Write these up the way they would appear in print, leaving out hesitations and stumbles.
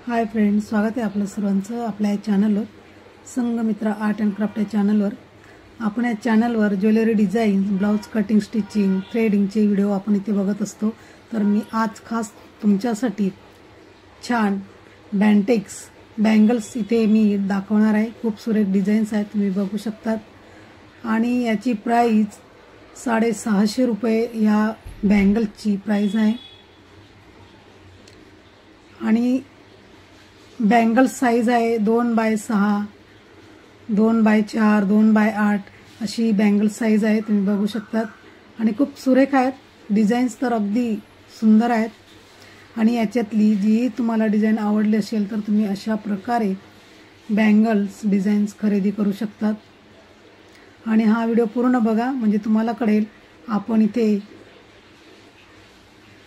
Hi friends, स्वागत आहे आपलं सर्वांचं आपल्या या चॅनलवर संगमित्रा आर्ट अँड क्राफ्ट या चॅनलवर। आपण या चॅनलवर jewellery design, blouse cutting, stitching, थ्रेडिंगचे व्हिडिओ आपण इथे बघत असतो। तर मी आज खास तुमच्यासाठी छान बँटेक्स बँगल्स इथे मी दाखवणार आहे। खूप सुरेख डिझाईन्स आहेत, तुम्ही बघू शकतात। आणि याची प्राइस 650 रुपये या बँगलची प्राइस आहे। आणि बँगल साइज आहे 2x6, 2x4, 2x8 अशी बँगल साइज आहे, तुम्ही बघू शकतात। आणि खूप सुरेख आहेत डिझाईन्स, तर अगदी सुंदर आहेत। आणि याच्यातली जी तुम्हाला डिझाईन आवडली असेल तर तुम्ही अशा प्रकारे बँगल्स डिझाईन्स खरेदी करू शकतात। आणि हा व्हिडिओ पूर्ण बघा, म्हणजे तुम्हाला कळेल आपण इथे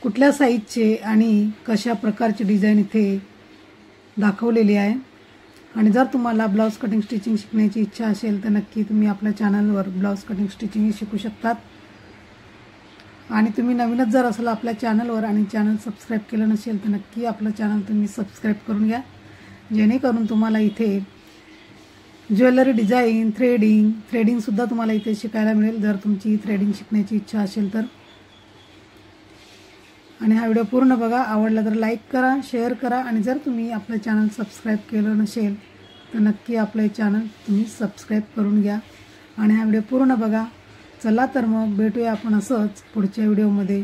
कुठल्या साइजचे आणि कशा प्रकारचे डिझाईन इथे दाखवलेली आहे। आणि जर तुम्हाला ब्लाउज कटिंग स्टिचिंग शिकण्याची इच्छा असेल तर नक्की तुम्ही आपल्या चॅनलवर ब्लाउज कटिंग स्टिचिंग शिकू शकतात। आणि तुम्ही नवीनच जर असाल आपल्या चॅनलवर आणि चॅनल सबस्क्राइब केलं नसेल तर नक्की आपलं चॅनल तुम्ही सबस्क्राइब करून घ्या, जेणेकरून तुम्हाला इथे ज्वेलरी डिझाईन, थ्रेडिंग सुद्धा तुम्हाला इथे शिकायला मिळेल, जर तुमची थ्रेडिंग शिकण्याची इच्छा असेल तर। आणि हा व्हिडिओ पूर्ण बघा, आवडला तर लाईक करा, शेअर करा। आणि जर तुम्ही आपलं चॅनल सबस्क्राइब केलं नसेल तर नक्की आपले चॅनल तुम्ही सबस्क्राइब करून घ्या। आणि हा व्हिडिओ पूर्ण बघा। चला तर मग भेटूया आपण असंच पुढच्या व्हिडिओमध्ये।